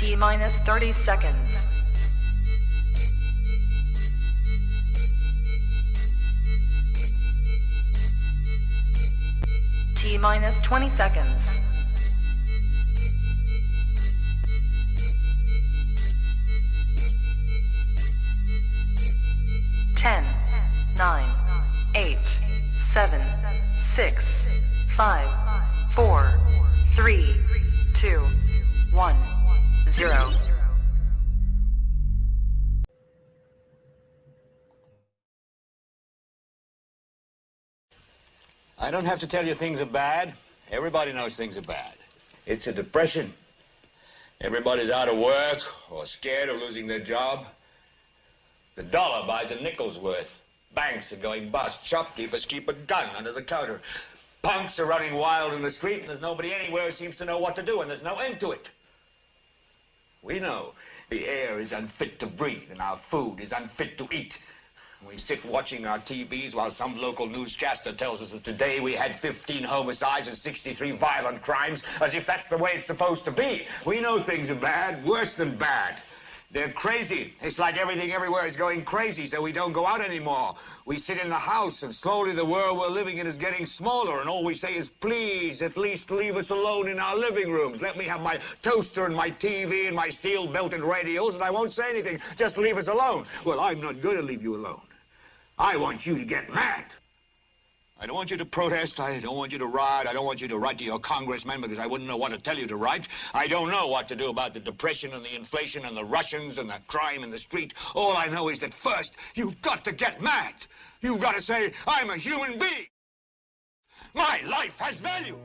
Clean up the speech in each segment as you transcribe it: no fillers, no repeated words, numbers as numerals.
T-minus 30 seconds. T-minus 20 seconds. 10, 9, 8, 7, 6, 5, 4, 3, 2, 1, 0. I don't have to tell you things are bad. Everybody knows things are bad. It's a depression. Everybody's out of work or scared of losing their job. The dollar buys a nickel's worth. Banks are going bust. Shopkeepers keep a gun under the counter. Punks are running wild in the street, and there's nobody anywhere who seems to know what to do, and there's no end to it. We know the air is unfit to breathe, and our food is unfit to eat. We sit watching our TVs while some local newscaster tells us that today we had 15 homicides and 63 violent crimes, as if that's the way it's supposed to be. We know things are bad, worse than bad. They're crazy. It's like everything everywhere is going crazy, so we don't go out anymore. We sit in the house, and slowly the world we're living in is getting smaller, and all we say is, please, at least leave us alone in our living rooms. Let me have my toaster and my TV and my steel-belted radios, and I won't say anything. Just leave us alone. Well, I'm not going to leave you alone. I want you to get mad. I don't want you to protest. I don't want you to riot. I don't want you to write to your congressman because I wouldn't know what to tell you to write. I don't know what to do about the depression and the inflation and the Russians and the crime in the street. All I know is that first, you've got to get mad. You've got to say, I'm a human being. My life has value.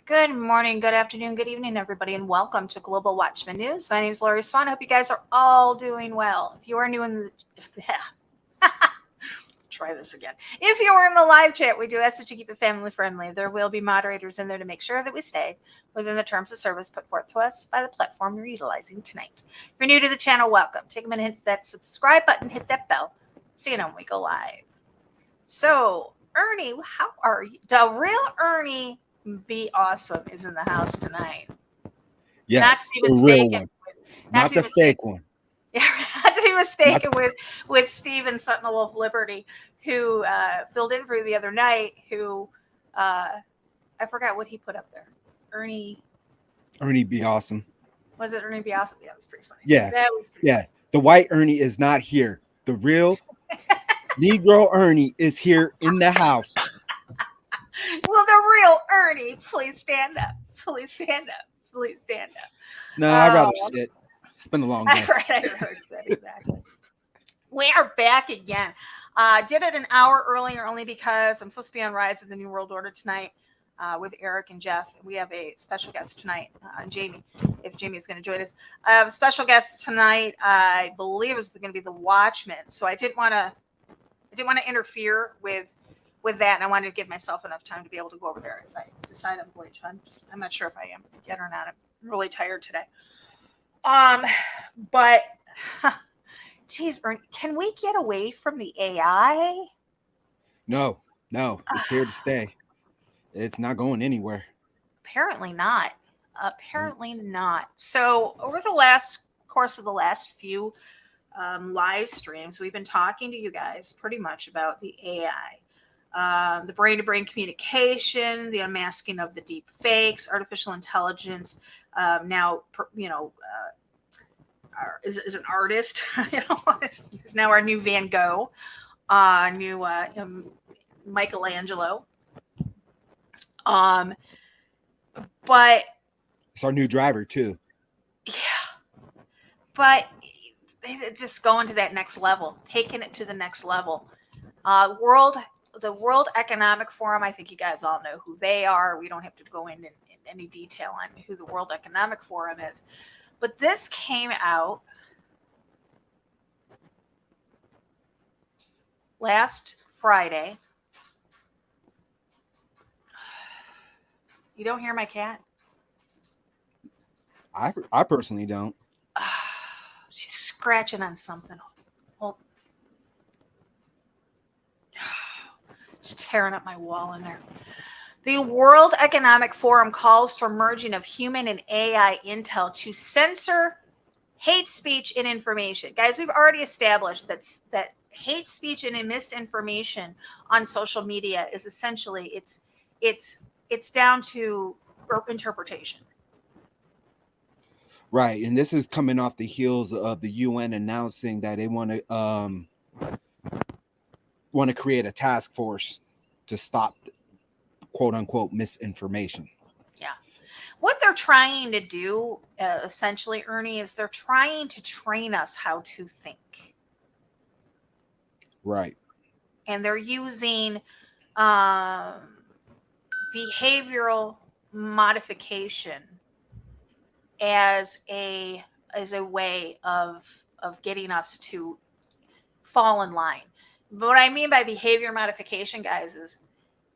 Good morning, good afternoon, good evening, everybody, and welcome to Global Watchman News. My name is Lori Swan. I hope you guys are all doing well. If you are new in the try this again. If you are in the live chat, we do ask that you keep it family friendly. There will be moderators in there to make sure that we stay within the terms of service put forth to us by the platform you're utilizing tonight. If you're new to the channel, welcome. Take a minute, hit that subscribe button, hit that bell, so you know when we go live. So, Ernie, how are you? The real Ernie Be Awesome is in the house tonight. Yes, the real one, not the fake one. Yeah, not to be mistaken with Stephen Sentinel of Liberty, who filled in for you the other night. Who I forgot what he put up there. Ernie Be Awesome. Was it Ernie Be Awesome? Yeah, that was pretty funny. Yeah, that was pretty funny. The white Ernie is not here. The real Negro Ernie is here in the house. Will the real Ernie please stand up? Please stand up. Please stand up. No, I'd rather sit. It's been a long day. I rehearsed that, exactly. We are back again. Did it an hour earlier only because I'm supposed to be on Rise of the New World Order tonight with Eric and Jeff. We have a special guest tonight, Jamie, if Jamie is going to join us. I have a special guest tonight. I believe it's going to be the Watchman. So I didn't want to interfere with with that, and I wanted to give myself enough time to be able to go over there if I decide I'm going to. I'm not sure if I am yet or not. I'm really tired today. But geez, Ernie, can we get away from the AI? No, it's here to stay. It's not going anywhere. Apparently not. Apparently not. So over the course of the last few live streams, we've been talking to you guys pretty much about the AI, the brain-to-brain communication, the unmasking of the deep fakes, artificial intelligence. Now, is an artist. Is now our new Van Gogh, new Michelangelo. But It's our new driver too. yeah, but just going to that next level, taking it to the next level. The World Economic Forum, I think you guys all know who they are. We don't have to go in any detail on who the World Economic Forum is. But this came out last Friday. You don't hear my cat? I personally don't. She's scratching on something. Well, she's tearing up my wall in there. The World Economic Forum calls for merging of human and AI intel to censor hate speech and information. Guys, we've already established that hate speech and misinformation on social media is essentially it's down to interpretation. Right, and this is coming off the heels of the UN announcing that they want to create a task force to stop quote unquote misinformation. Yeah. What they're trying to do, essentially, Ernie, is they're trying to train us how to think. Right. And they're using behavioral modification as a way of getting us to fall in line. But what I mean by behavior modification, guys, is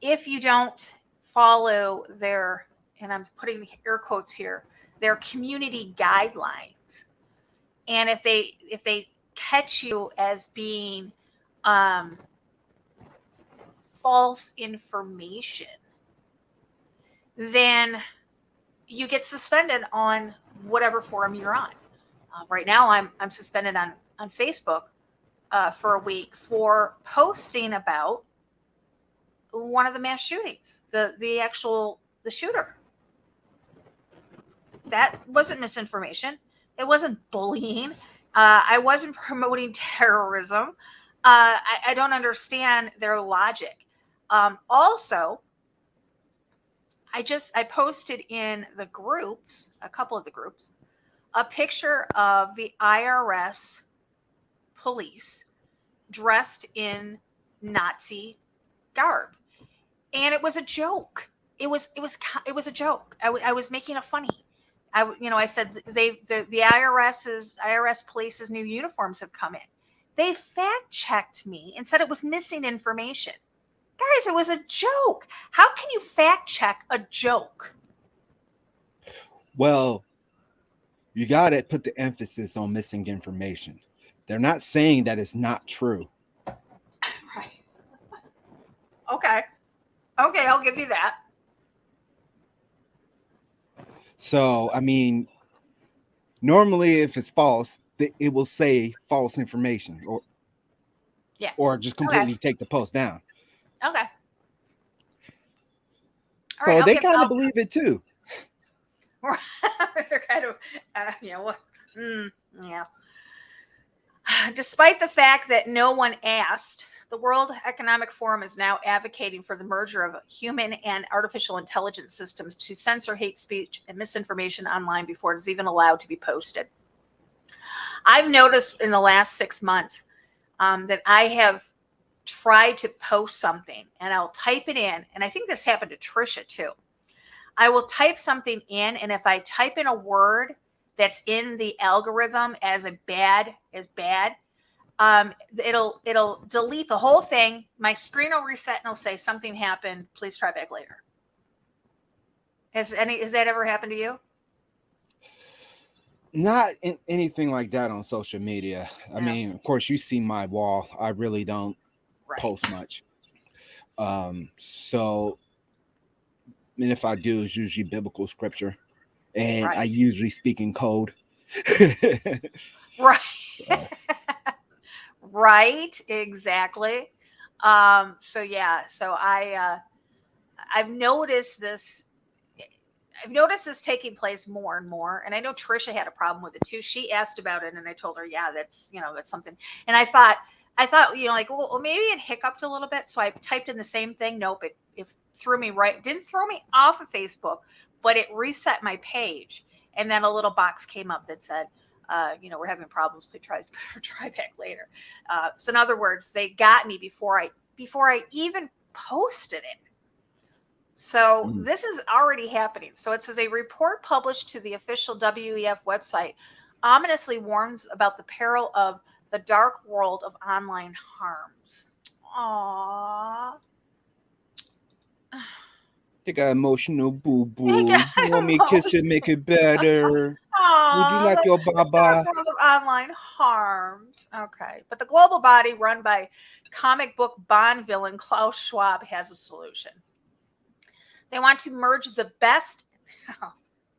if you don't follow their, and I'm putting air quotes here, their community guidelines, and if they catch you as being false information, then you get suspended on whatever forum you're on. Right now, I'm suspended on Facebook for a week for posting about one of the mass shootings, the shooter. That wasn't misinformation. It wasn't bullying. I wasn't promoting terrorism. I don't understand their logic. Also, I posted in the groups, a couple of the groups, a picture of the IRS police dressed in Nazi garb, and it was a joke. It was a joke. I was making a funny. I said the IRS police's new uniforms have come in. They fact checked me and said it was missing information. Guys, it was a joke. How can you fact check a joke? Well, you got to put the emphasis on missing information. They're not saying that it's not true. Right. Okay, I'll give you that. So, I mean, normally if it's false, it will say false information or just completely take the post down. Okay. So right, they kind of believe it too. They're kind of, yeah. Despite the fact that no one asked, the World Economic Forum is now advocating for the merger of human and artificial intelligence systems to censor hate speech and misinformation online before it is even allowed to be posted. I've noticed in the last 6 months that I have tried to post something and I'll type it in. And I think this happened to Trisha too. I will type something in, and if I type in a word that's in the algorithm as bad, it'll delete the whole thing. My screen will reset and it'll say something happened. Please try back later. Has that ever happened to you? Not in anything like that on social media. I mean, of course, you see my wall. I really don't post much. So, and if I do, it's usually biblical scripture, and I usually speak in code. Right. Right. Exactly. So yeah. So I've noticed this. I've noticed this taking place more and more. And I know Trisha had a problem with it too. She asked about it and I told her, yeah, that's something. And I thought, like, well, maybe it hiccuped a little bit. So I typed in the same thing. Nope. It threw me didn't throw me off of Facebook, but it reset my page. And then a little box came up that said, we're having problems. Please try back later. So in other words, they got me before I even posted it. So this is already happening. So it says a report published to the official WEF website ominously warns about the peril of the dark world of online harms. Aww. They got emotional boo-boo. You want me to kiss it, make it better? Aww, would you like your baba? Online harms. Okay. But the global body run by comic book Bond villain Klaus Schwab has a solution. They want to merge the best.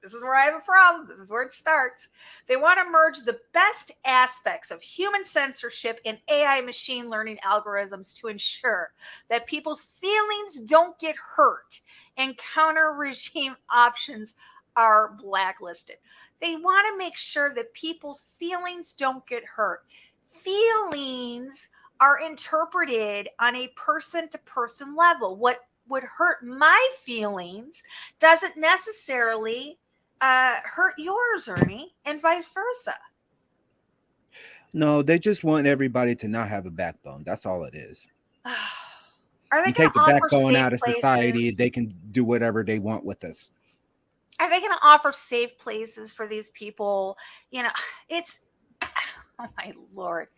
This is where I have a problem. This is where it starts. They want to merge the best aspects of human censorship and AI machine learning algorithms to ensure that people's feelings don't get hurt and counter regime options are blacklisted. They want to make sure that people's feelings don't get hurt. Feelings are interpreted on a person-to-person level. What would hurt my feelings doesn't necessarily hurt yours, Ernie, and vice versa. No, they just want everybody to not have a backbone. That's all it is. Are they you take the backbone out of society, they can do whatever they want with us. Are they going to offer safe places for these people? It's, oh my Lord.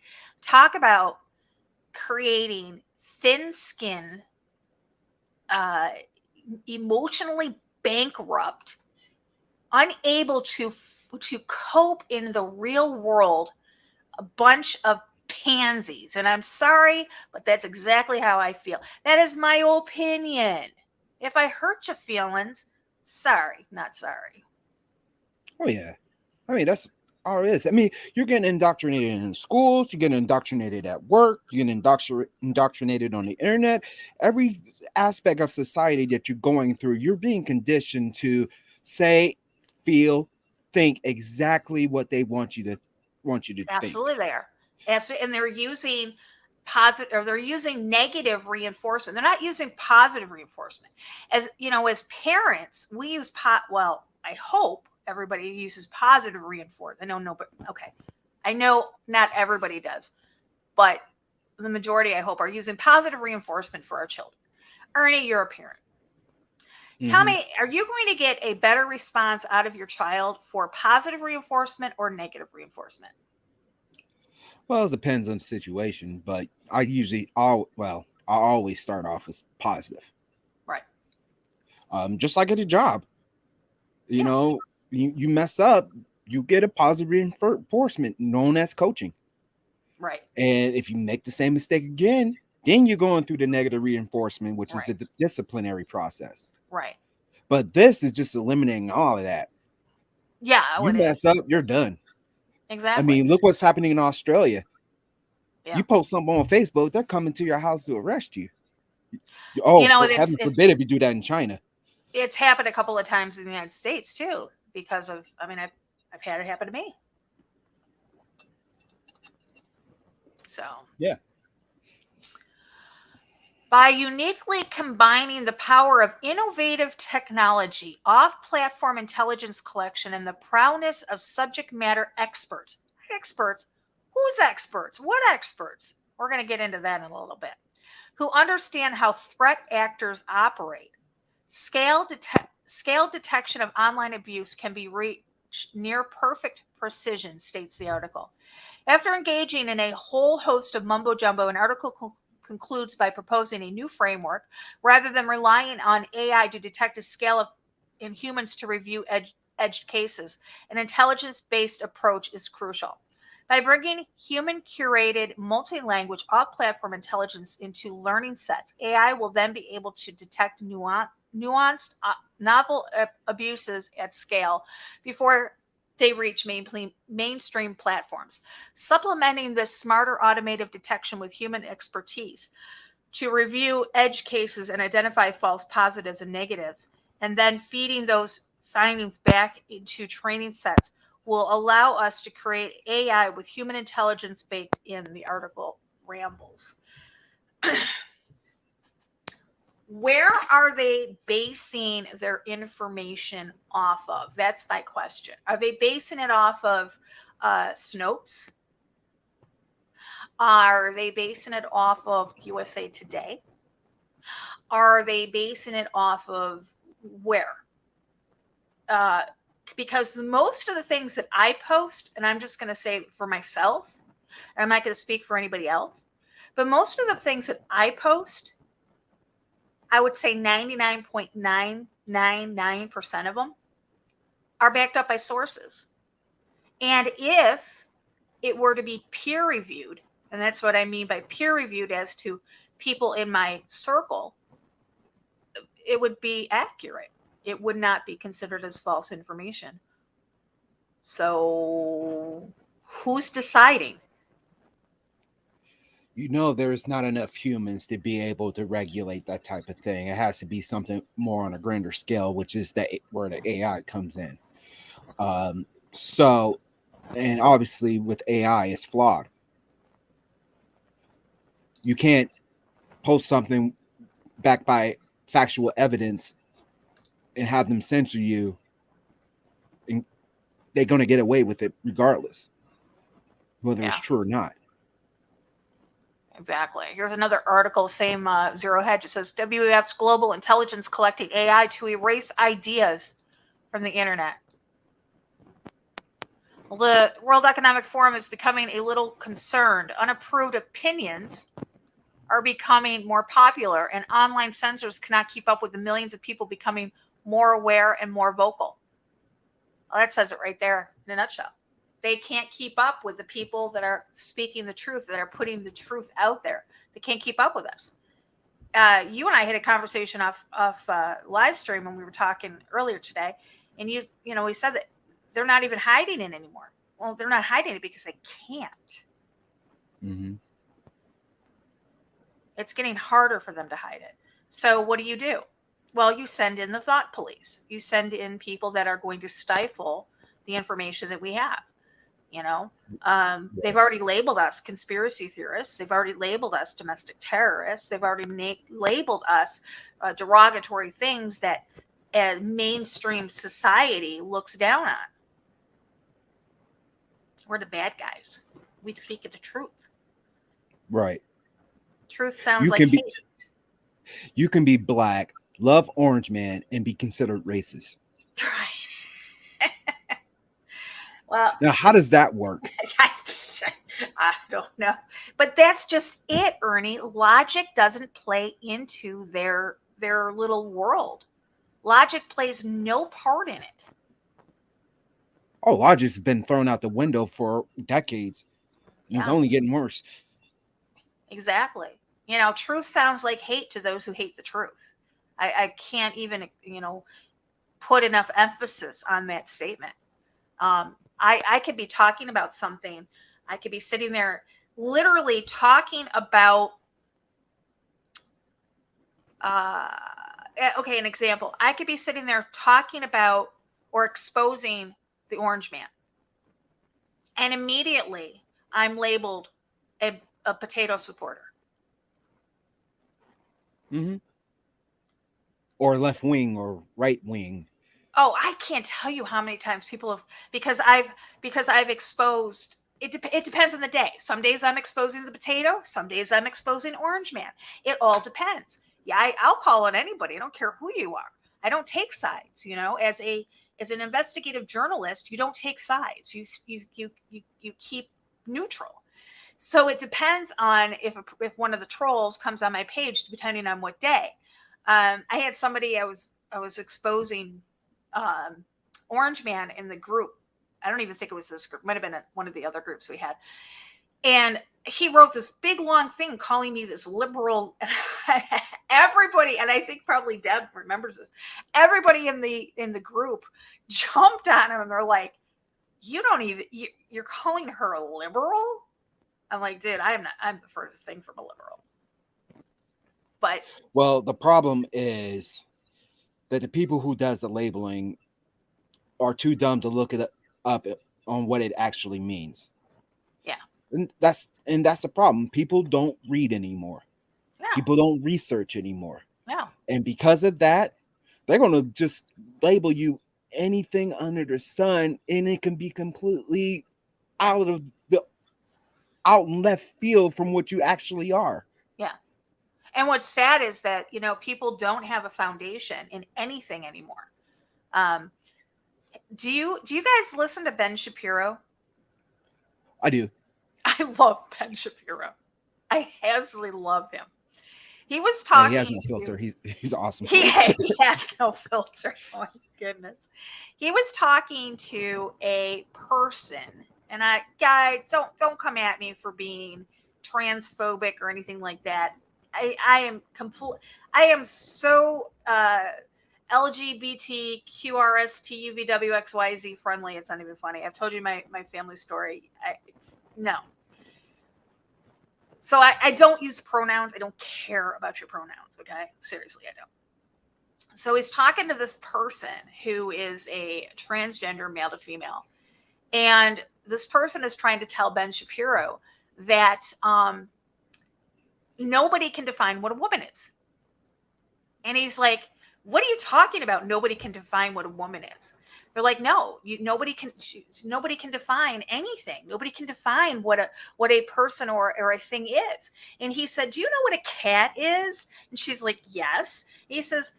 Talk about creating thin-skinned, emotionally bankrupt, unable to cope in the real world, a bunch of pansies. And I'm sorry, but that's exactly how I feel. That is my opinion. If I hurt your feelings, sorry, not sorry. Oh yeah. I mean, that's all it is. I mean, you're getting indoctrinated in schools, you're getting indoctrinated at work, you're getting indoctrinated on the internet. Every aspect of society that you're going through, you're being conditioned to say, feel, think exactly what they want you to Absolutely think. They are. Absolutely. And they're using positive, or they're using negative reinforcement. They're not using positive reinforcement. As parents, we use well, I hope everybody uses positive reinforcement. I know not everybody does, but the majority, I hope, are using positive reinforcement for our children. Ernie, you're a parent. Tell me, are you going to get a better response out of your child for positive reinforcement or negative reinforcement? Well, it depends on the situation, but I always start off as positive. Right. Just like at a job. You mess up, you get a positive reinforcement known as coaching. Right. And if you make the same mistake again, then you're going through the negative reinforcement, which is the disciplinary process. Right. But this is just eliminating all of that. Yeah. You mess up, you're done. Exactly. I mean, look what's happening in Australia. Yeah. You post something on Facebook, they're coming to your house to arrest you. Oh, heaven forbid if you do that in China. It's happened a couple of times in the United States too, because of, I've had it happen to me. So yeah. By uniquely combining the power of innovative technology, off-platform intelligence collection, and the prowess of subject matter experts. Experts? Who's experts? What experts? We're going to get into that in a little bit. Who understand how threat actors operate. Scale detection of online abuse can be near perfect precision, states the article. After engaging in a whole host of mumbo jumbo, an article concludes by proposing a new framework rather than relying on AI to detect a scale of in humans to review edged cases. An intelligence-based approach is crucial. By bringing human-curated, multi-language, off-platform intelligence into learning sets, AI will then be able to detect nuanced, novel abuses at scale before they reach mainstream platforms, supplementing this smarter automated detection with human expertise to review edge cases and identify false positives and negatives, and then feeding those findings back into training sets will allow us to create AI with human intelligence baked in, the article rambles. Where are they basing their information off of? That's my question. Are they basing it off of Snopes? Are they basing it off of USA Today? Are they basing it off of where? Because most of the things that I post, and I'm just going to say for myself, and I'm not going to speak for anybody else, but most of the things that I post, I would say 99.999% of them are backed up by sources. And if it were to be peer reviewed, and that's what I mean by peer reviewed as to people in my circle, it would be accurate. It would not be considered as false information. So who's deciding? There's not enough humans to be able to regulate that type of thing. It has to be something more on a grander scale, which is where the AI comes in. So, and obviously with AI, it's flawed. You can't post something backed by factual evidence and have them censor you, and they're going to get away with it regardless, whether it's true or not. Exactly. Here's another article, same Zero Hedge. It says WEF's global intelligence collecting AI to erase ideas from the internet. Well, the World Economic Forum is becoming a little concerned. Unapproved opinions are becoming more popular, and online censors cannot keep up with the millions of people becoming more aware and more vocal. Well, that says it right there in a nutshell. They can't keep up with the people that are speaking the truth, that are putting the truth out there. They can't keep up with us. You and I had a conversation off live stream when we were talking earlier today, and we said that they're not even hiding it anymore. Well, they're not hiding it because they can't. Mm-hmm. It's getting harder for them to hide it. So what do? Well, you send in the thought police. You send in people that are going to stifle the information that we have. They've already labeled us conspiracy theorists. They've already labeled us domestic terrorists. They've already labeled us derogatory things that mainstream society looks down on. We're the bad guys. We speak of the truth. Right. Truth sounds like hate. You can be black, love Orange Man, and be considered racist. Right. Well, now, how does that work? I don't know. But that's just it, Ernie. Logic doesn't play into their little world. Logic plays no part in it. Oh, logic's been thrown out the window for decades. And it's only getting worse. Exactly. Truth sounds like hate to those who hate the truth. I can't even, put enough emphasis on that statement. I could be talking about something. I could be sitting there literally talking about, an example. I could be sitting there talking about or exposing the Orange Man. And immediately I'm labeled a potato supporter. Mm-hmm. Or left wing or right wing. Oh, I can't tell you how many times people have, because I've exposed, it depends on the day. Some days I'm exposing the potato. Some days I'm exposing Orange Man. It all depends. Yeah, I'll call on anybody. I don't care who you are. I don't take sides, as a as an investigative journalist, you don't take sides. You keep neutral. So it depends on if one of the trolls comes on my page, depending on what day. I had somebody I was exposing Orange Man in the group. I don't even think it was this group. Might have been one of the other groups we had. And he wrote this big long thing calling me this liberal. Everybody, and I think probably Deb remembers this. Everybody in the group jumped on him, and they're like, you're calling her a liberal? I'm like, dude, I'm the furthest thing from a liberal. But well, the problem is that the people who does the labeling are too dumb to look it up on what it actually means. Yeah. And that's the problem. People don't read anymore. Yeah. People don't research anymore. Yeah. And because of that, they're going to just label you anything under the sun, and it can be completely out in left field from what you actually are. Yeah. And what's sad is that, people don't have a foundation in anything anymore. Do you guys listen to Ben Shapiro? I do. I love Ben Shapiro. I absolutely love him. He was talking. Yeah, he has no filter. He's awesome. He has no filter. Oh my goodness. He was talking to a person, and guys, don't come at me for being transphobic or anything like that. I am so LGBTQRSTUVWXYZ friendly. It's not even funny. I've told you my family story. No. So I don't use pronouns. I don't care about your pronouns. Okay. Seriously, I don't. So he's talking to this person who is a transgender male to female. And this person is trying to tell Ben Shapiro that nobody can define what a woman is. And he's like, what are you talking about? Nobody can define what a woman is. They're like, no, nobody can define anything. Nobody can define what a person or a thing is. And he said, do you know what a cat is? And she's like, yes. And he says,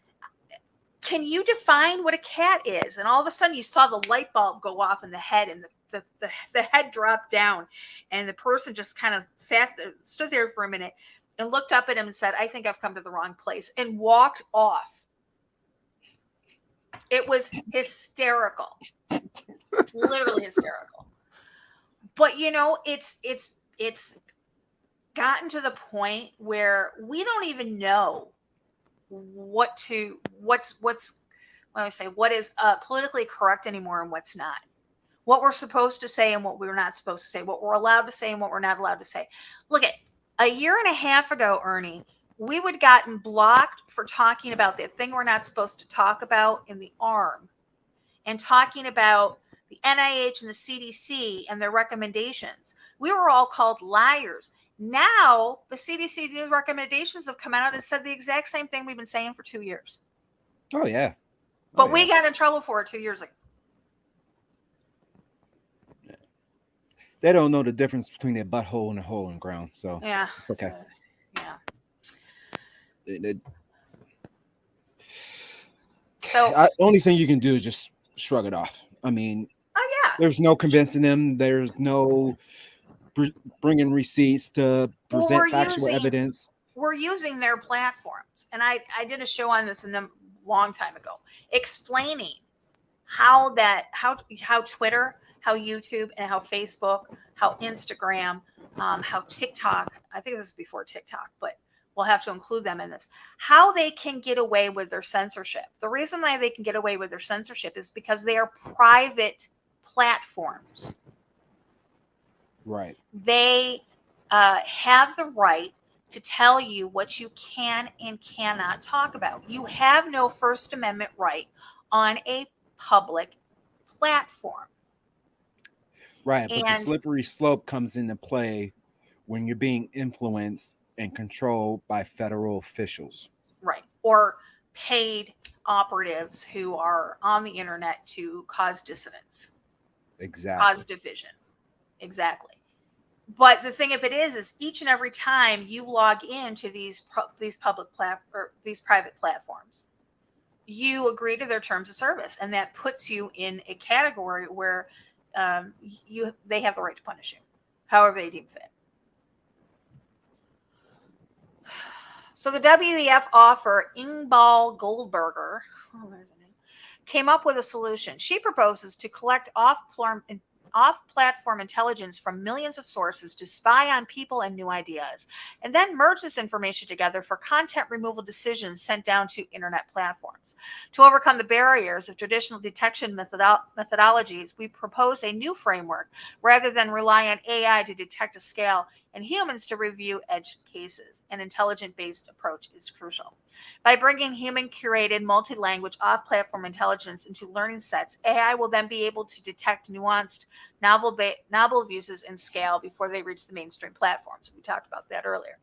can you define what a cat is? And all of a sudden you saw the light bulb go off in the head, and the head dropped down, and the person just kind of stood there for a minute and looked up at him and said, I think I've come to the wrong place, and walked off. It was hysterical. Literally hysterical. But it's gotten to the point where we don't even know what is politically correct anymore and what's not. What we're supposed to say and what we're not supposed to say, what we're allowed to say and what we're not allowed to say. Look at a year and a half ago, Ernie, we would have gotten blocked for talking about the thing we're not supposed to talk about in the arm, and talking about the NIH and the CDC and their recommendations. We were all called liars. Now the CDC new recommendations have come out and said the exact same thing we've been saying for 2 years. Oh yeah. But we got in trouble for it 2 years ago. They don't know the difference between a butthole and a hole in the ground. So yeah, it's okay. So only thing you can do is just shrug it off. I mean, there's no convincing them. There's no bringing receipts to present factual evidence. We're using their platforms, and I did a show on this a long time ago, explaining how Twitter, how YouTube, and how Facebook, how Instagram, how TikTok. I think this is before TikTok, but we'll have to include them in this. How they can get away with their censorship. The reason why they can get away with their censorship is because they are private platforms. Right. They have the right to tell you what you can and cannot talk about. You have no First Amendment right on a public platform. Right, but the slippery slope comes into play when you're being influenced and controlled by federal officials. Right. Or paid operatives who are on the internet to cause dissonance. Exactly. Cause division. Exactly. But the thing of it is each and every time you log into these private platforms, you agree to their terms of service, and that puts you in a category where they have the right to punish you, however they deem fit. So the WEF offer, Ingbal Goldberger, came up with a solution. She proposes to collect off-platform intelligence from millions of sources to spy on people and new ideas, and then merge this information together for content removal decisions sent down to internet platforms. To overcome the barriers of traditional detection methodologies, we propose a new framework rather than rely on AI to detect a scale and humans to review edge cases. An intelligent-based approach is crucial. By bringing human-curated, multi-language, off-platform intelligence into learning sets, AI will then be able to detect nuanced, novel uses in scale before they reach the mainstream platforms. We talked about that earlier.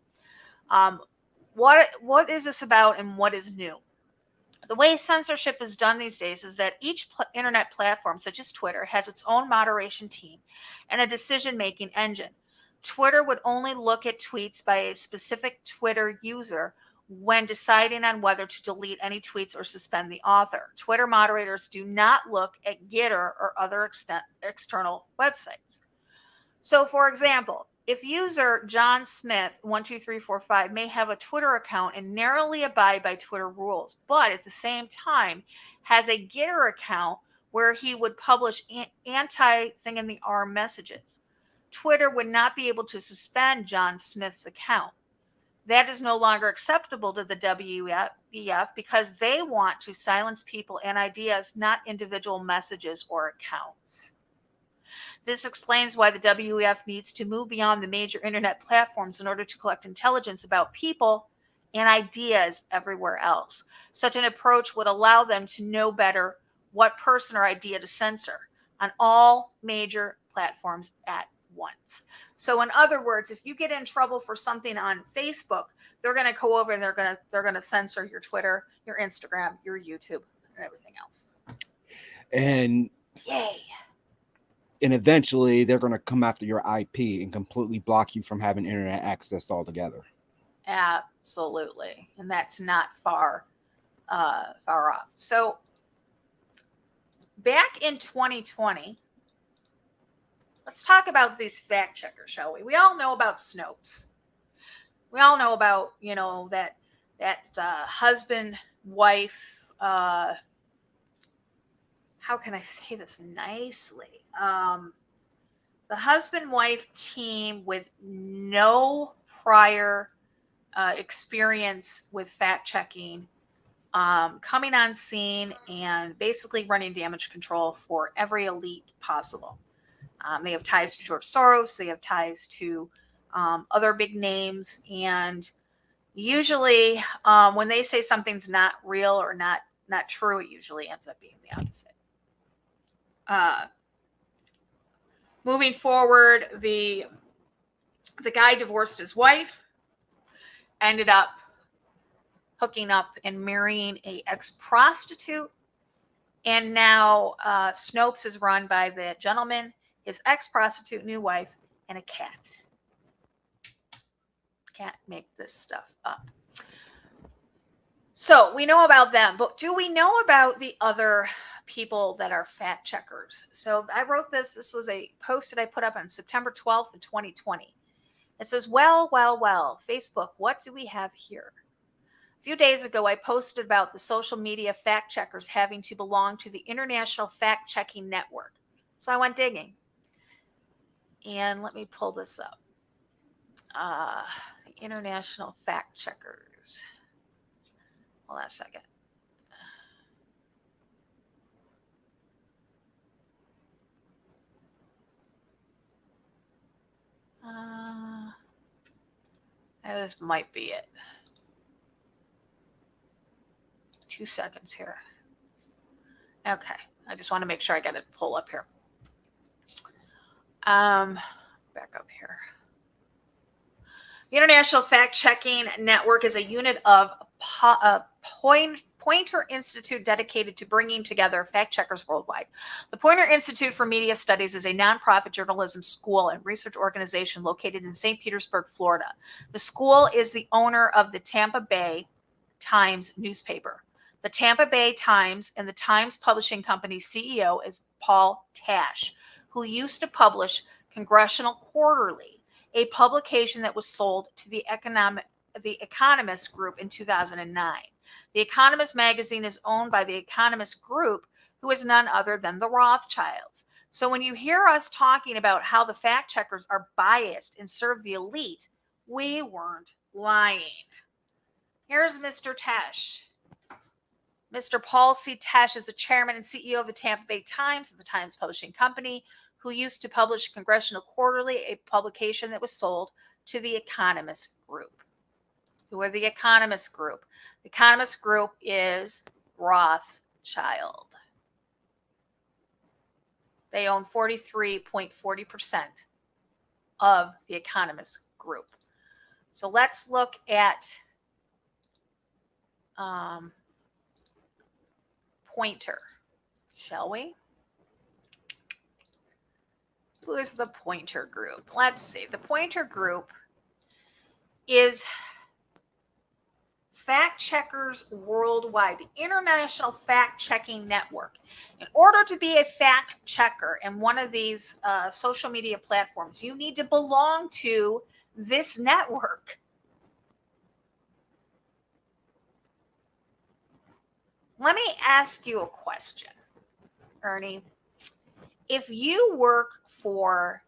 What is this about, and what is new? The way censorship is done these days is that each internet platform, such as Twitter, has its own moderation team and a decision-making engine. Twitter would only look at tweets by a specific Twitter user when deciding on whether to delete any tweets or suspend the author. Twitter moderators do not look at Gitter or other external websites. So, for example, if user John Smith 12345 may have a Twitter account and narrowly abide by Twitter rules, but at the same time has a Gitter account where he would publish anti-thing in the arm messages, Twitter would not be able to suspend John Smith's account. That is no longer acceptable to the WEF because they want to silence people and ideas, not individual messages or accounts. This explains why the WEF needs to move beyond the major internet platforms in order to collect intelligence about people and ideas everywhere else. Such an approach would allow them to know better what person or idea to censor on all major platforms at once. So in other words, if you get in trouble for something on Facebook, they're going to go over and they're going to censor your Twitter, your Instagram, your YouTube, and everything else. And yay. And eventually they're going to come after your IP and completely block you from having internet access altogether. Absolutely. And that's not far off. So back in 2020, let's talk about these fact checkers, shall we? We all know about Snopes. We all know about, that husband, wife, how can I say this nicely? The husband-wife team with no prior experience with fact checking, coming on scene and basically running damage control for every elite possible. They have ties to George Soros. They have ties to other big names. And usually when they say something's not real or not true, it usually ends up being the opposite. Moving forward, the guy divorced his wife, ended up hooking up and marrying an ex-prostitute. And now Snopes is run by the gentleman, his ex-prostitute new wife, and a cat. Can't make this stuff up. So we know about them, but do we know about the other people that are fact checkers? So I wrote this. This was a post that I put up on September 12th of 2020. It says, well, Facebook, what do we have here? A few days ago, I posted about the social media fact checkers having to belong to the International Fact Checking Network. So I went digging. And let me pull this up. The International Fact Checkers. Hold on a second. This might be it. 2 seconds here. Okay. I just want to make sure I get it pull up here. Back up here. The International Fact Checking Network is a unit of Poynter Institute dedicated to bringing together fact checkers worldwide. The Poynter Institute for Media Studies is a nonprofit journalism school and research organization located in St. Petersburg, Florida. The school is the owner of the Tampa Bay Times newspaper. The Tampa Bay Times and the Times Publishing Company CEO is Paul Tash, who used to publish Congressional Quarterly, a publication that was sold to the Economist Group in 2009. The Economist magazine is owned by the Economist Group, who is none other than the Rothschilds. So when you hear us talking about how the fact checkers are biased and serve the elite, we weren't lying. Here's Mr. Tash. Mr. Paul C. Tash is the chairman and CEO of the Tampa Bay Times, the Times Publishing Company, who used to publish Congressional Quarterly, a publication that was sold to the Economist Group. Who are the Economist Group? The Economist Group is Rothschild. They own 43.40% of the Economist Group. So let's look at Pointer, shall we? Who is the Pointer Group? Let's see. The Pointer Group is Fact Checkers Worldwide, the international fact-checking network. In order to be a fact checker in one of these social media platforms, you need to belong to this network. Let me ask you a question, Ernie. If you work for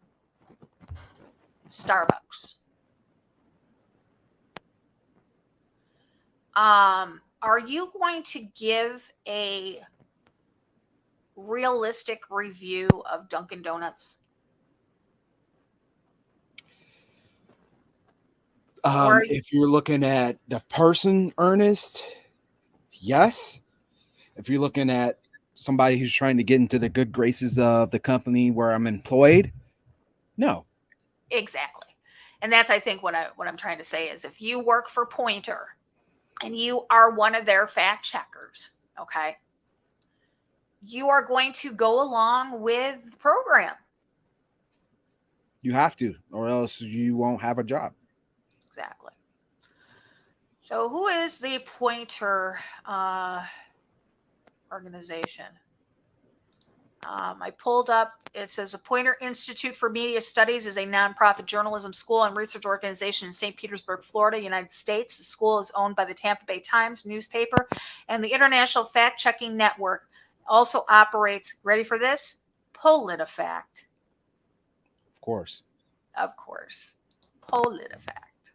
Starbucks, are you going to give a realistic review of Dunkin' Donuts? If you're looking at the person, Ernest, yes. If you're looking at somebody who's trying to get into the good graces of the company where I'm employed, no. Exactly. And that's, I think, what I'm trying to say is if you work for Pointer and you are one of their fact checkers, okay, you are going to go along with the program. You have to, or else you won't have a job. Exactly. So who is the Pointer organization? I pulled up, it says the Pointer Institute for Media Studies is a nonprofit journalism school and research organization in St. Petersburg, Florida, United States. The school is owned by the Tampa Bay Times newspaper, and the International Fact-Checking Network also operates, ready for this? PolitiFact. Of course. Of course. PolitiFact.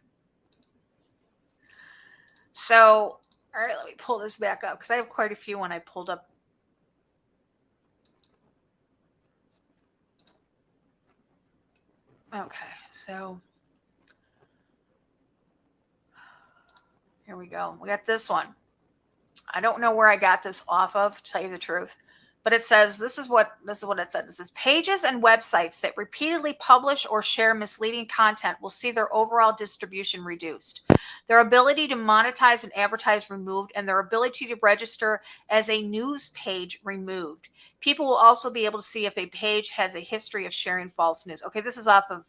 So, all right, let me pull this back up because I have quite a few when I pulled up. Okay, so here we go. We got this one. I don't know where I got this off of, to tell you the truth, but it says this is what it said. This is pages and websites that repeatedly publish or share misleading content will see their overall distribution reduced, their ability to monetize and advertise removed, and their ability to register as a news page removed. People will also be able to see if a page has a history of sharing false news. Okay, this is off of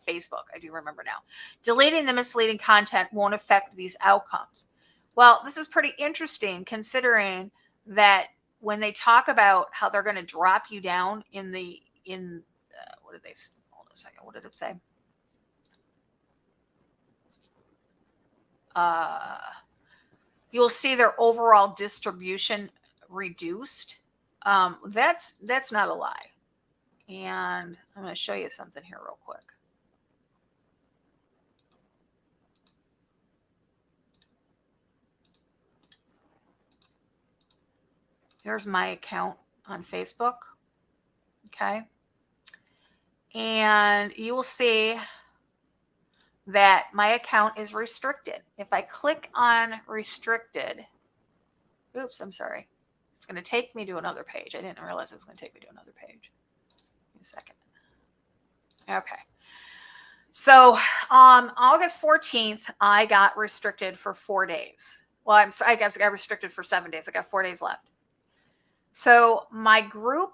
Facebook. I do remember now. Deleting the misleading content won't affect these outcomes. Well, this is pretty interesting considering that when they talk about how they're going to drop you down what did they say? Hold on a second. What did it say? You'll see their overall distribution reduced. That's not a lie. And I'm going to show you something here real quick. Here's my account on Facebook. Okay. And you will see that my account is restricted. If I click on restricted, oops, I'm sorry. It's going to take me to another page. I didn't realize it was going to take me to another page. Give me a second. Okay. So on August 14th, I got restricted for 4 days. Well, I guess I got restricted for 7 days. I got 4 days left. So my group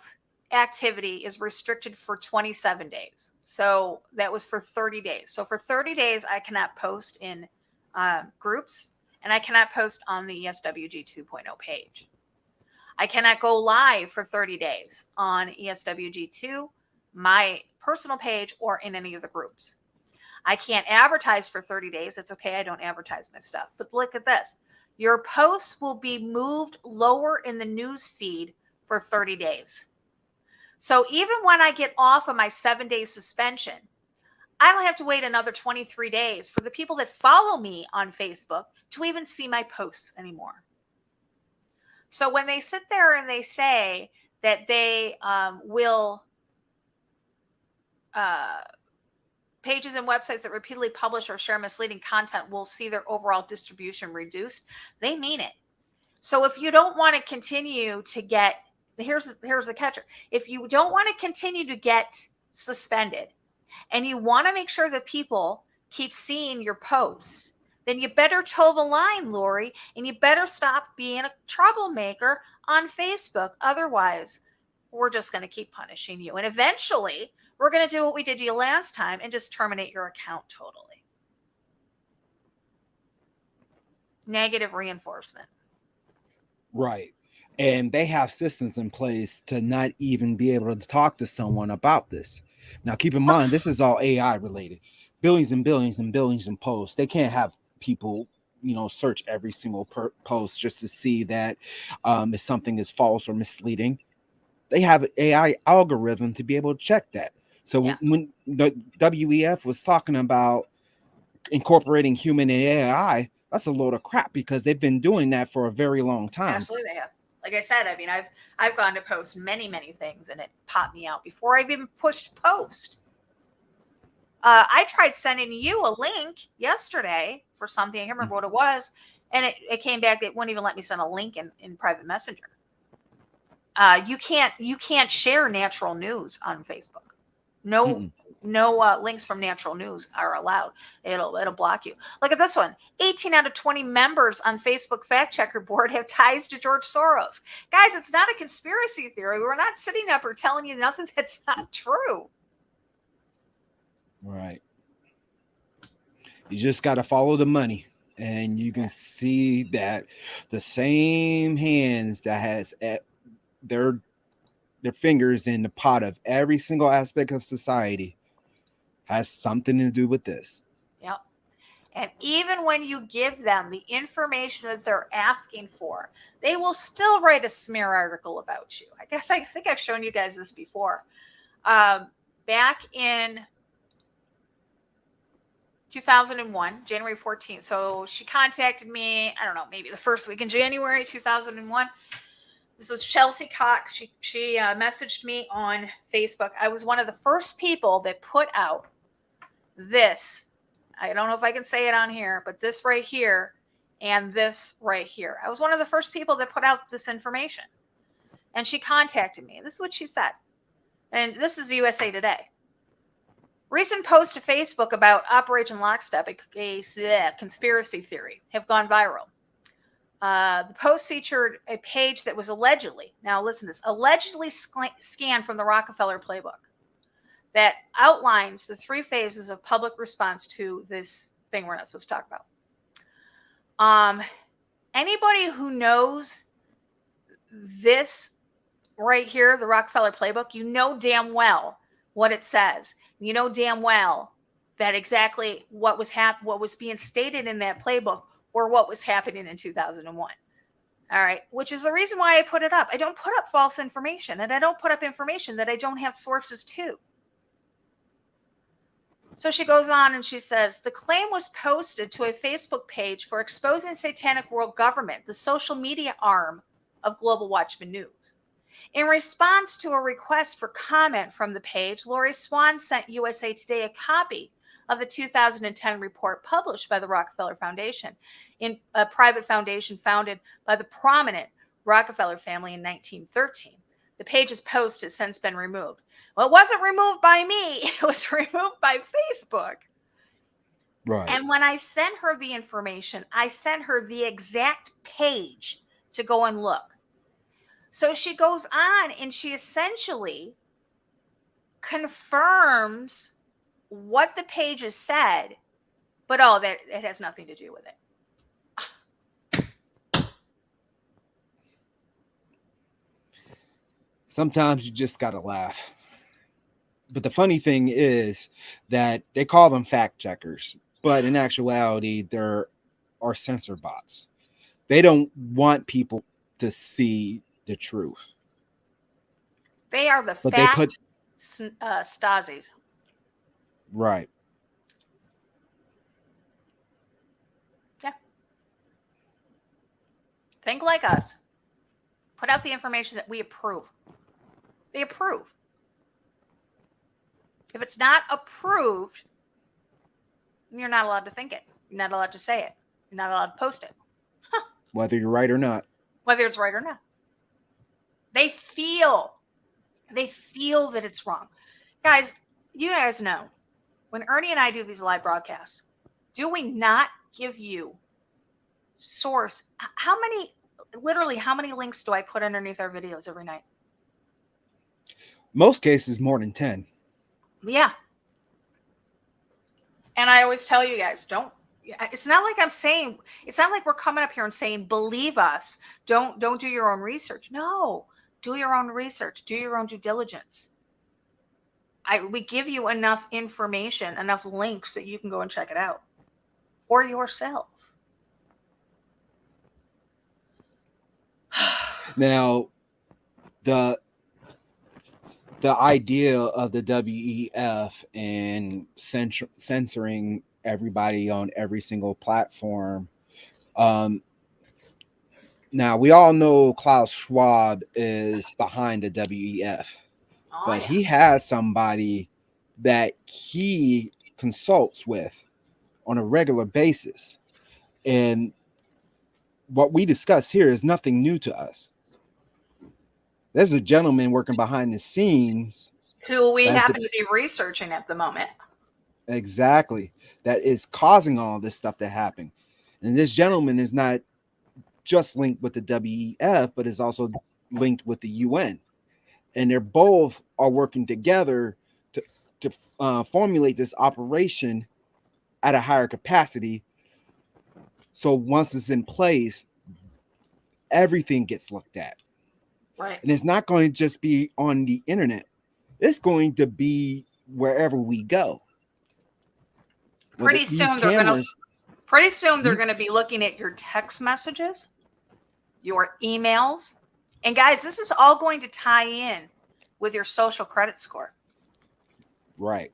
activity is restricted for 27 days. So that was for 30 days. So for 30 days, I cannot post in groups and I cannot post on the ESWG 2.0 page. I cannot go live for 30 days on ESWG2, my personal page, or in any of the groups. I can't advertise for 30 days. It's okay. I don't advertise my stuff. But look at this. Your posts will be moved lower in the news feed for 30 days. So even when I get off of my 7-day suspension, I'll have to wait another 23 days for the people that follow me on Facebook to even see my posts anymore. So when they sit there and they say that they will pages and websites that repeatedly publish or share misleading content will see their overall distribution reduced, they mean it. So if you don't want to continue to get, here's the catcher. If you don't want to continue to get suspended and you want to make sure that people keep seeing your posts, then you better toe the line, Lori, and you better stop being a troublemaker on Facebook. Otherwise, we're just going to keep punishing you. And eventually, we're going to do what we did to you last time and just terminate your account totally. Negative reinforcement. Right. And they have systems in place to not even be able to talk to someone about this. Now, keep in mind, this is all AI related. Billions and billions and billions of posts. They can't have people, search every single post just to see that if something is false or misleading. They have an AI algorithm to be able to check that. So when the WEF was talking about incorporating human and AI, that's a load of crap because they've been doing that for a very long time. Absolutely, they have. Like I said, I mean, I've gone to post many things, and it popped me out before I've even pushed post. I tried sending you a link yesterday for something. I can't remember what it was, and it came back. It wouldn't even let me send a link in private messenger. You can't share natural news on Facebook. No links from natural news are allowed. It'll block you. Look at this one. 18 out of 20 members on Facebook fact checker board have ties to George Soros. Guys, it's not a conspiracy theory. We're not sitting up or telling you nothing that's not true. Right. You just got to follow the money, and you can see that the same hands that has their fingers in the pot of every single aspect of society has something to do with this. Yep. And even when you give them the information that they're asking for, they will still write a smear article about you. I think I've shown you guys this before. Back in 2001, January 14th. So she contacted me, I don't know, maybe the first week in January 2001. This was Chelsea Cox. She messaged me on Facebook. I was one of the first people that put out this. I don't know if I can say it on here, but this right here and this right here. I was one of the first people that put out this information. And she contacted me. This is what she said. And this is USA Today. Recent posts to Facebook about Operation Lockstep, a conspiracy theory, have gone viral. The post featured a page that was allegedly scanned from the Rockefeller playbook that outlines the 3 phases of public response to this thing we're not supposed to talk about. Anybody who knows this right here, the Rockefeller playbook, you know damn well what it says. You know damn well that exactly what was being stated in that playbook or what was happening in 2001. All right, which is the reason why I put it up. I don't put up false information, and I don't put up information that I don't have sources to. So she goes on and she says, the claim was posted to a Facebook page for exposing Satanic World Government, the social media arm of Global Watchman News. In response to a request for comment from the page, Lori Swan sent USA Today a copy of the 2010 report published by the Rockefeller Foundation, in a private foundation founded by the prominent Rockefeller family in 1913. The page's post has since been removed. Well, it wasn't removed by me. It was removed by Facebook. Right. And when I sent her the information, I sent her the exact page to go and look. So she goes on and she essentially confirms what the page has said, but that it has nothing to do with it. Sometimes you just gotta laugh. But the funny thing is that they call them fact checkers, but in actuality, there are censor bots. They don't want people to see the truth, They are the but they fat put Stasis. right. Yeah. Think like us. Put out the information that we approve. They approve. If it's not approved, you're not allowed to think it. You're not allowed to say it. You're not allowed to post it. Whether you're right or not. Whether it's right or not. They feel that it's wrong. Guys, you guys know, when Ernie and I do these live broadcasts, do we not give you source? How many links do I put underneath our videos every night? Most cases, more than 10. Yeah. And I always tell you guys, it's not like it's not like we're coming up here and saying, believe us, don't do your own research. No, do your own research, do your own due diligence. We give you enough information, enough links that you can go and check it out for yourself. Now, the idea of the WEF and censoring everybody on every single platform. Now, we all know Klaus Schwab is behind the WEF, but he has somebody that he consults with on a regular basis. And what we discuss here is nothing new to us. There's a gentleman working behind the scenes who we happen to be researching at the moment. Exactly. That is causing all this stuff to happen. And this gentleman is not just linked with the WEF, but is also linked with the UN. And they're both are working together to formulate this operation at a higher capacity. So once it's in place, everything gets looked at. Right. And it's not going to just be on the internet. It's going to be wherever we go. Pretty soon they're going to be looking at your text messages, your emails. And guys, this is all going to tie in with your social credit score. Right.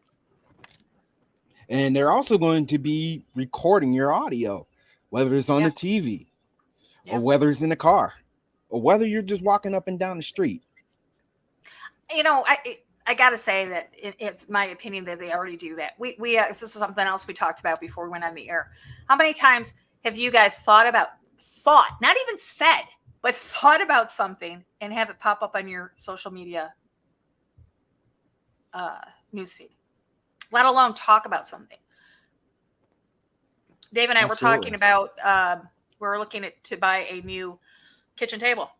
And they're also going to be recording your audio, whether it's on the TV or whether it's in the car or whether you're just walking up and down the street. You know, I got to say that it's my opinion that they already do that. This is something else we talked about before we went on the air. How many times have you guys thought, not even said, but thought about something and have it pop up on your social media newsfeed, let alone talk about something? Dave and I were talking about, we're looking to buy a new kitchen table.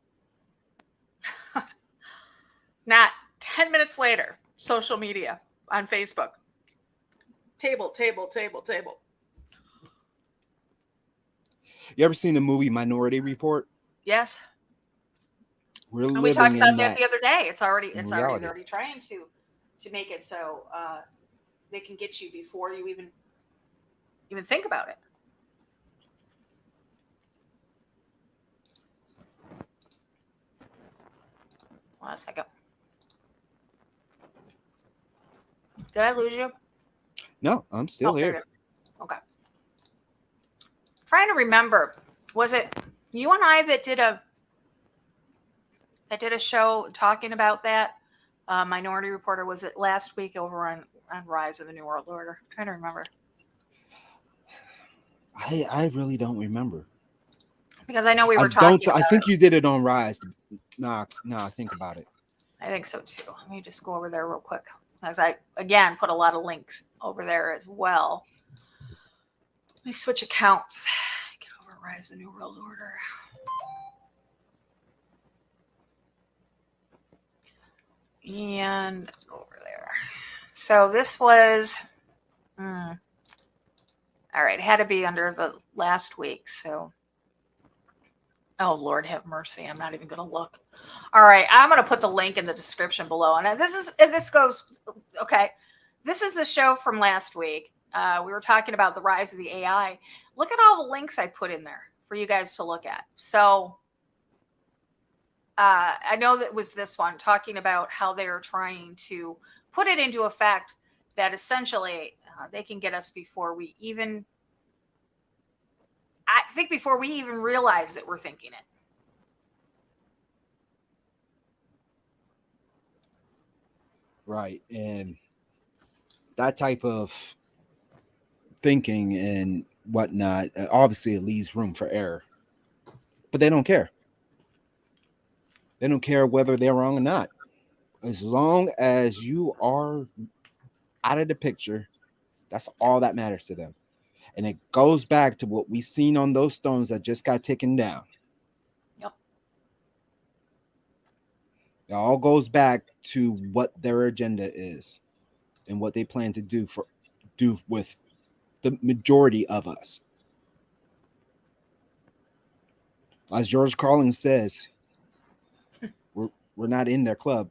Not 10 minutes later, social media on Facebook. Table. You ever seen the movie Minority Report? Yes. We talked about that the other day. They're already trying to make it so they can get you before you even think about it. Hold on a second. Did I lose you? No, I'm still here. Okay. Trying to remember, was it you and I that did a show talking about that Minority Report, or was it last week over on Rise of the New World Order? I'm trying to remember. I really don't remember. Because I know we were talking about I think you did it on Rise. No, I think about it. I think so too. Let me just go over there real quick. As I, again, put a lot of links over there as well. Let me switch accounts. Get over Rise of the New World Order. And go over there. So this was, all right, it had to be under the last week. So Oh, Lord have mercy. I'm not even going to look. All right. I'm going to put the link in the description below. And this goes, okay. This is the show from last week. We were talking about the rise of the AI. Look at all the links I put in there for you guys to look at. So I know that was this one talking about how they are trying to put it into effect that essentially they can get us before we even, I think before we even realize that we're thinking it. Right. And that type of thinking and whatnot, obviously it leaves room for error. But they don't care. They don't care whether they're wrong or not. As long as you are out of the picture, that's all that matters to them. And it goes back to what we seen on those stones that just got taken down. Yep. It all goes back to what their agenda is and what they plan to do with the majority of us. As George Carlin says, we're not in their club.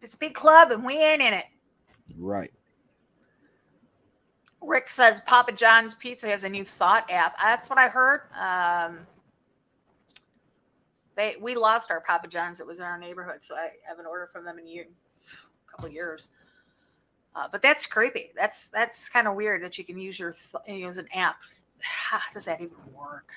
It's a big club and we ain't in it. Right. Rick says Papa John's Pizza has a new thought app. That's what I heard. We lost our Papa John's that was in our neighborhood, so I haven't ordered from them in a couple of years. But that's creepy. That's kind of weird that you can use use an app. How does that even work?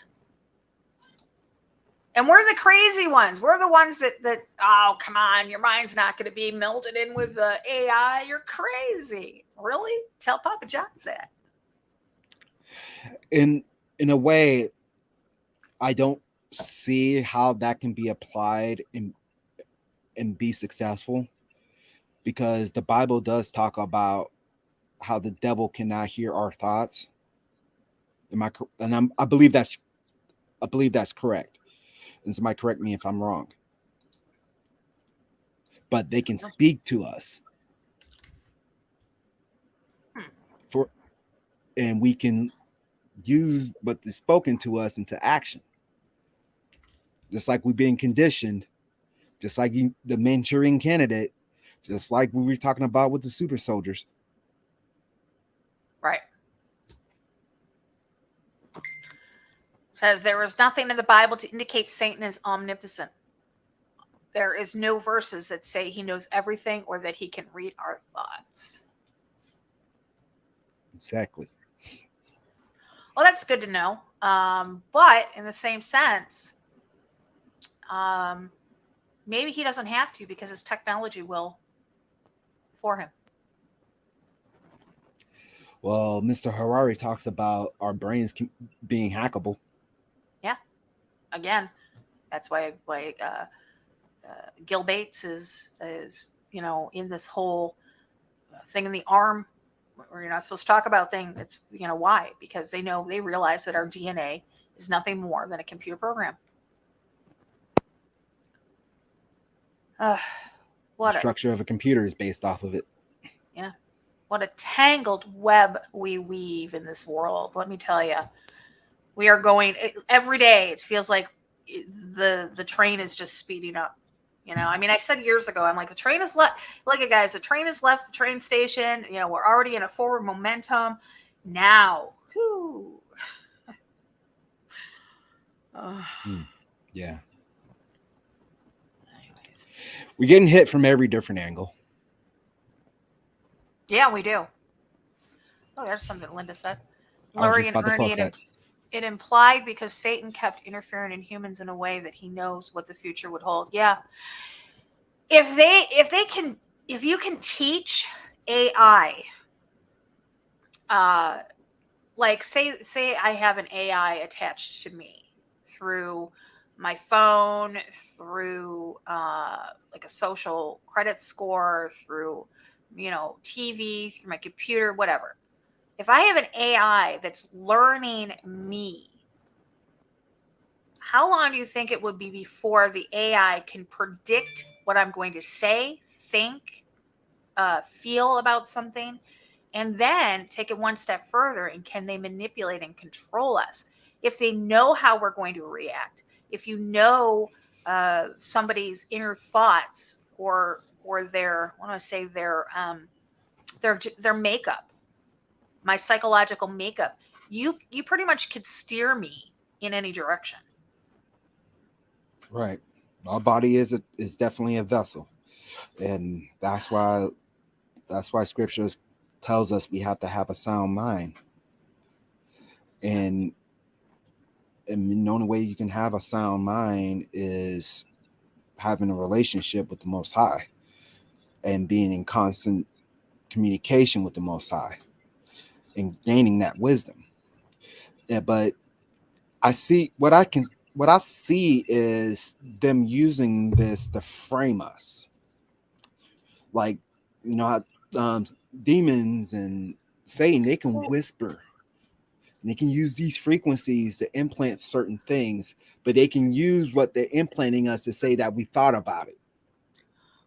And we're the crazy ones. We're the ones that oh, come on, your mind's not going to be melted in with the AI. You're crazy. Really? Tell Papa John's that. In a way, I don't see how that can be applied and be successful, because the Bible does talk about how the devil cannot hear our thoughts. I believe that's correct. And somebody correct me if I'm wrong. But they can speak to us. And we can use what is spoken to us into action. Just like we've been conditioned, just like the Manchurian Candidate, just like we were talking about with the super soldiers. Right. Says there is nothing in the Bible to indicate Satan is omnipotent. There is no verses that say he knows everything or that he can read our thoughts. Exactly. Well, that's good to know. But in the same sense, maybe he doesn't have to, because his technology will for him. Well, Mr. Harari talks about our brains being hackable. Yeah. Again, that's why Gil Bates is in this whole thing in the arm where you're not supposed to talk about things. It's why? Because they realize that our DNA is nothing more than a computer program. The structure of a computer is based off of it. Yeah. What a tangled web we weave in this world. Let me tell you, we are going every day. It feels like the train is just speeding up. I mean, I said years ago, I'm like, the train is left. Look at guys, the train has left the train station. We're already in a forward momentum now. Whew. Yeah. Anyways. We're getting hit from every different angle. Yeah, we do. Oh, there's something Linda said. I was just about to post that. It implied because Satan kept interfering in humans in a way that he knows what the future would hold. Yeah. If you can teach AI, like say I have an AI attached to me through my phone, through like a social credit score, through TV, through my computer, whatever. If I have an AI that's learning me, how long do you think it would be before the AI can predict what I'm going to say, think, feel about something, and then take it one step further? And can they manipulate and control us? If they know how we're going to react, if you know somebody's inner thoughts or their, what do I say, their makeup, my psychological makeup, you pretty much could steer me in any direction. Right. Our body is definitely a vessel, and that's why Scripture tells us we have to have a sound mind. And the only way you can have a sound mind is having a relationship with the Most High and being in constant communication with the Most High and gaining that wisdom. Yeah, but I see what I see is them using this to frame us. Like, you know, how demons and Satan, they can whisper. And they can use these frequencies to implant certain things, but they can use what they're implanting us to say that we thought about it.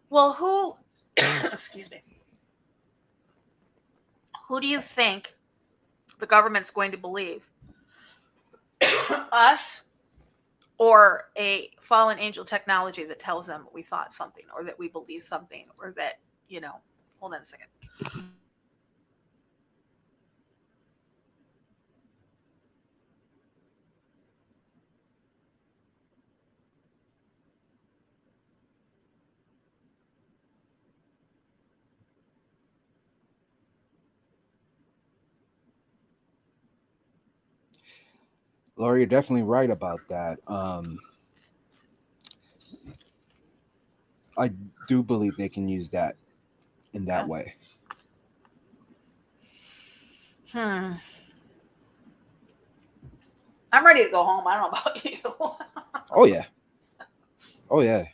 Well, who, excuse me, who do you think the government's going to believe? Us or a fallen angel technology that tells them we thought something or that we believe something or that, hold on a second. Laura, you're definitely right about that. I do believe they can use that in that way. I'm ready to go home. I don't know about you. Oh yeah.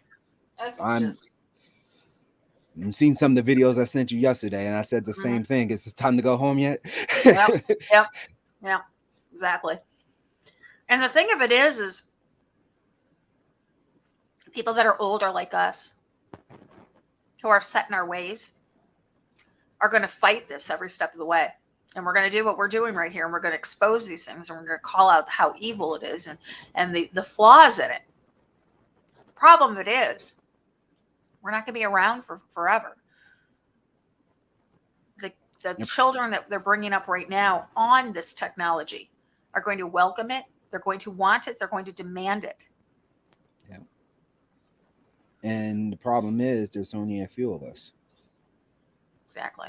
I'm seeing some of the videos I sent you yesterday, and I said the same thing. Is it time to go home yet? Yep, exactly. And the thing of it is people that are older like us, who are set in our ways, are going to fight this every step of the way. And we're going to do what we're doing right here. And we're going to expose these things. And we're going to call out how evil it is and the flaws in it. The problem of it is, we're not going to be around for forever. The children that they're bringing up right now on this technology are going to welcome it. They're going to want it. They're going to demand it. Yeah. And the problem is there's only a few of us. Exactly.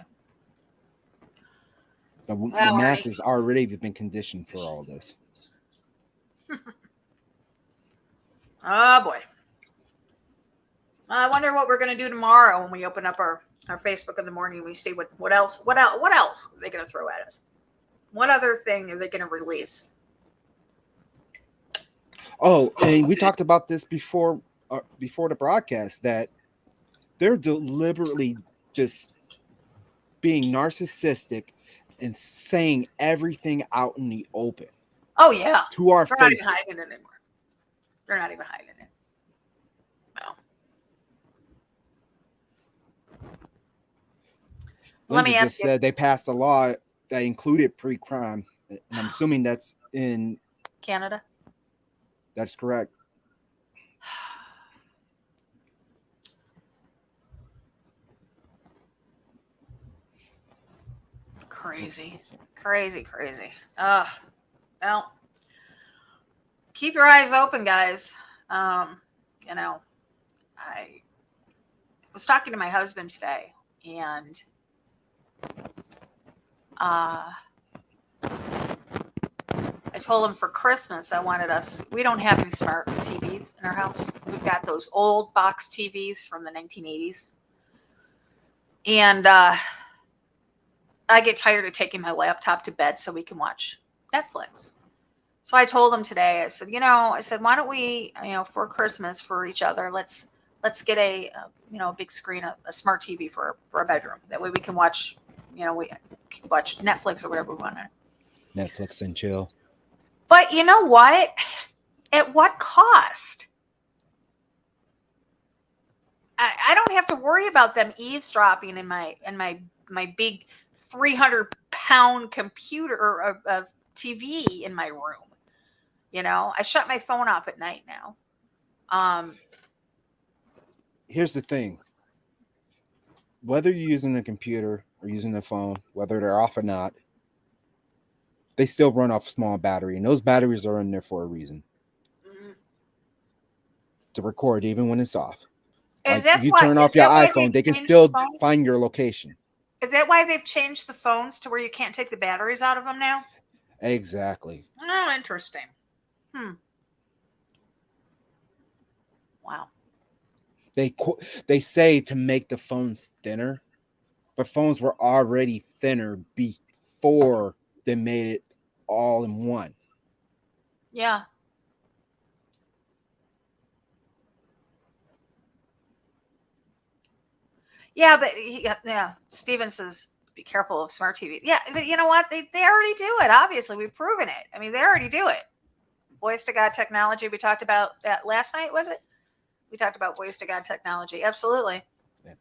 The masses already have been conditioned for all this. Oh boy. I wonder what we're going to do tomorrow when we open up our Facebook in the morning and we see what else are they going to throw at us? What other thing are they going to release? Oh, and we talked about this before the broadcast, that they're deliberately just being narcissistic and saying everything out in the open. Oh yeah, to our faces. Not even hiding it anymore. They're not even hiding it. No. Linda just said they passed a law that included pre-crime, and I'm assuming that's in Canada. That's correct. Crazy. Well, keep your eyes open, guys. I was talking to my husband today, and I told him for Christmas we don't have any smart TVs in our house. We've got those old box TVs from the 1980s. And I get tired of taking my laptop to bed so we can watch Netflix. So I told him today, I said, why don't we, for Christmas for each other, let's get a big screen, a smart TV for our bedroom. That way we can watch, we can watch Netflix or whatever we want. Netflix and chill. But you know what? At what cost? I don't have to worry about them eavesdropping in my big 300-pound computer of TV in my room. I shut my phone off at night now. Here's the thing. Whether you're using a computer or using a phone, whether they're off or not, they still run off a small battery, and those batteries are in there for a reason. To record even when it's off. Is Like that you why, turn is off your that why iPhone, they've they can changed still the phone? find your location. Is that why they've changed the phones to where you can't take the batteries out of them now? Exactly. Oh, interesting. Wow. They say to make the phones thinner, but phones were already thinner before they made it all in one. Yeah. Yeah, but Steven says be careful of smart TV. Yeah, but you know what? They already do it. Obviously, we've proven it. I mean, they already do it. Voice to God technology. We talked about that last night, was it? We talked about voice to God technology. Absolutely. Yeah.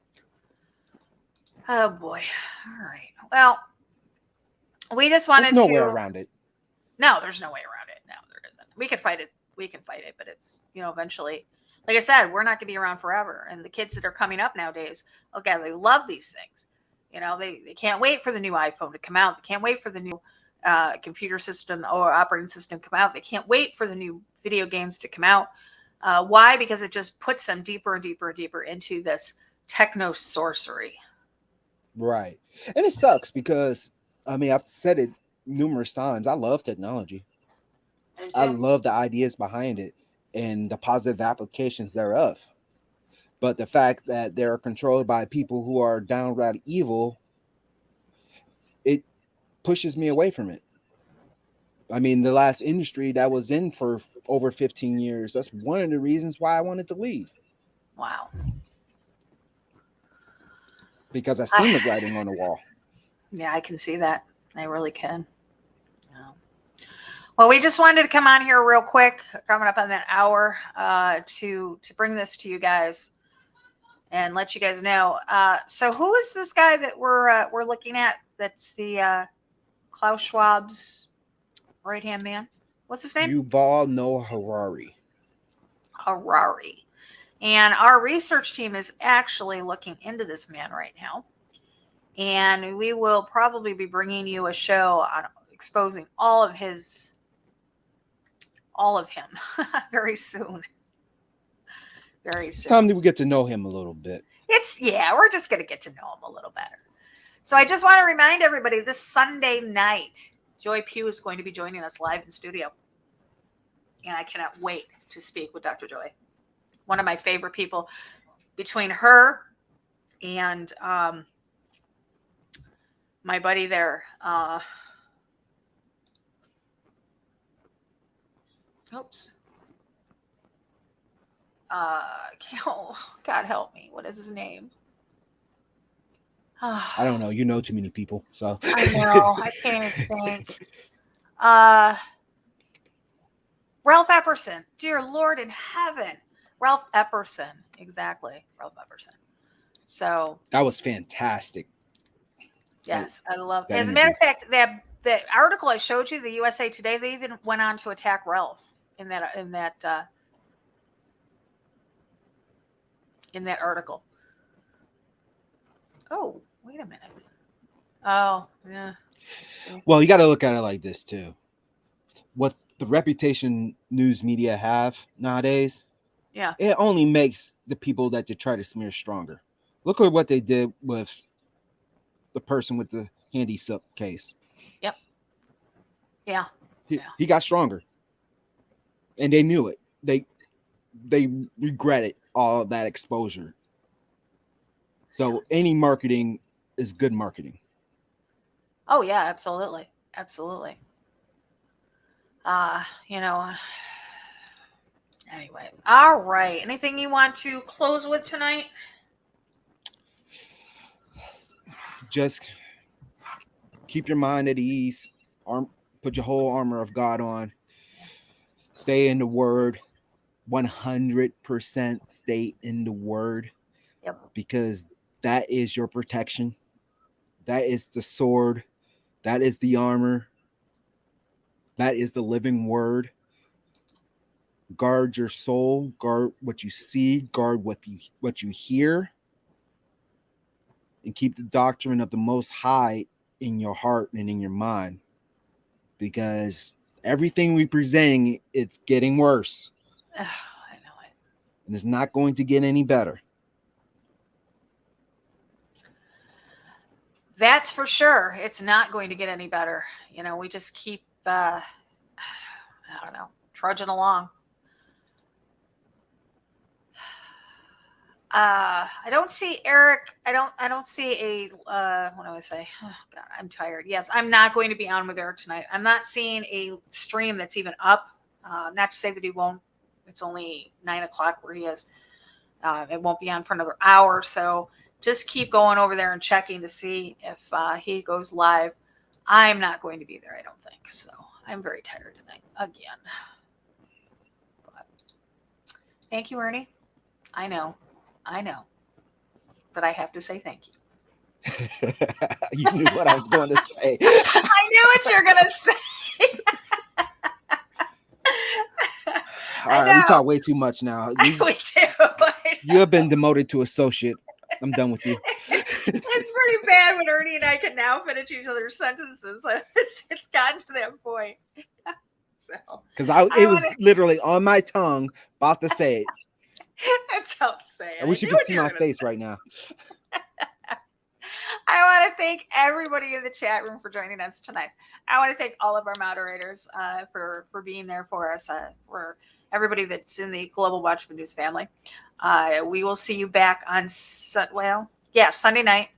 Oh boy. All right. Well, we just wanted There's no way to. around it. No, there's no way around it. No, there isn't. We can fight it. We can fight it, but it's eventually. Like I said, we're not going to be around forever. And the kids that are coming up nowadays, okay, they love these things. They can't wait for the new iPhone to come out. They can't wait for the new computer system or operating system to come out. They can't wait for the new video games to come out. Why? Because it just puts them deeper and deeper and deeper into this techno sorcery. Right. And it sucks because, I've said it numerous times. I love technology. I love the ideas behind it and the positive applications thereof. But the fact that they're controlled by people who are downright evil, it pushes me away from it. The last industry that was in for over 15 years, that's one of the reasons why I wanted to leave. Wow. Because I seen the writing on the wall. Yeah, I can see that. I really can. Well, we just wanted to come on here real quick, coming up on that hour, to bring this to you guys and let you guys know. So, who is this guy that we're looking at? That's the Klaus Schwab's right hand man. What's his name? Yuval Noah Harari. Harari. And our research team is actually looking into this man right now, and we will probably be bringing you a show on exposing all of him very soon. Very soon. It's time that we get to know him a little bit. We're just going to get to know him a little better. So I just want to remind everybody, this Sunday night, Joy Pugh is going to be joining us live in studio. And I cannot wait to speak with Dr. Joy. One of my favorite people. Between her and my buddy there, God help me. What is his name? I don't know. You know too many people, so I know. I can't even think. Ralph Epperson. Dear Lord in heaven. Ralph Epperson. Exactly. Ralph Epperson. So that was fantastic. Yes, I love it. As a matter of fact, that article I showed you, the USA Today, they even went on to attack Ralph in that article. Oh, wait a minute. Oh, yeah. Well, you got to look at it like this too. What the reputation news media have nowadays, yeah, it only makes the people that they try to smear stronger. Look at what they did with the person with the handy silk case. Yep. Yeah. He got stronger, and they knew it. They regretted all that exposure. So any marketing is good marketing. Oh yeah, absolutely. Anyways, all right. Anything you want to close with tonight? Just keep your mind at ease. Put your whole armor of God on. Stay in the Word. 100% stay in the Word. Yep. Because that is your protection. That is the sword. That is the armor. That is the living Word. Guard your soul, guard what you see, guard what you hear, and keep the doctrine of the Most High in your heart and in your mind, because everything we presenting, it's getting worse. I know it. And it's not going to get any better. That's for sure. It's not going to get any better. You know, we just keep, I don't know, trudging along. I don't see Eric. I don't see a, what do I say? Oh, God, I'm tired. Yes, I'm not going to be on with Eric tonight. I'm not seeing a stream that's even up. Not to say that he won't. It's only 9 o'clock where he is. It won't be on for another hour. So just keep going over there and checking to see if he goes live. I'm not going to be there, I don't think. So I'm very tired tonight again. But thank you, Ernie. I know. But I have to say thank you. You knew what I was going to say. I knew what you were going to say. All right, we talk way too much now. We do. You have been demoted to associate. I'm done with you. It's pretty bad when Ernie and I can now finish each other's sentences. It's gotten to that point. Because it was literally on my tongue, about to say it. It's tough to say. I wish you could see my face right now. I want to thank everybody in the chat room for joining us tonight. I want to thank all of our moderators for being there for us, for everybody that's in the Global Watchman News family. We will see you back on Sunday night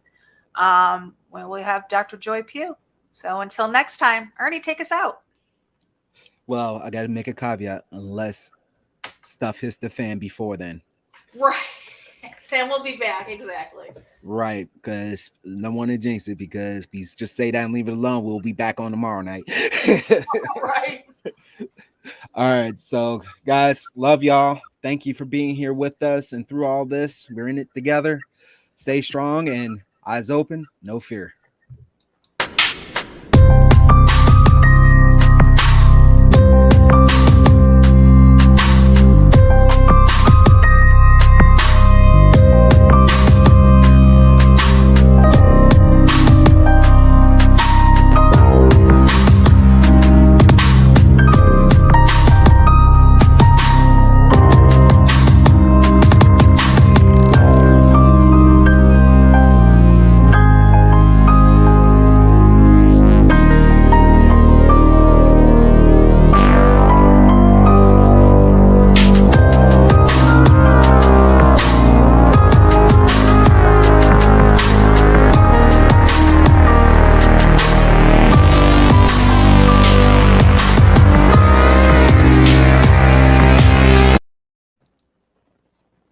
when we have Dr. Joy Pugh. So until next time, Ernie, take us out. Well, I got to make a caveat, unless stuff hits the fan before then. Right. Then we'll be back. Exactly. Right. Because I don't want to jinx it, because we just say that and leave it alone. We'll be back on tomorrow night. Right. All right. So, guys, love y'all. Thank you for being here with us. And through all this, we're in it together. Stay strong and eyes open. No fear.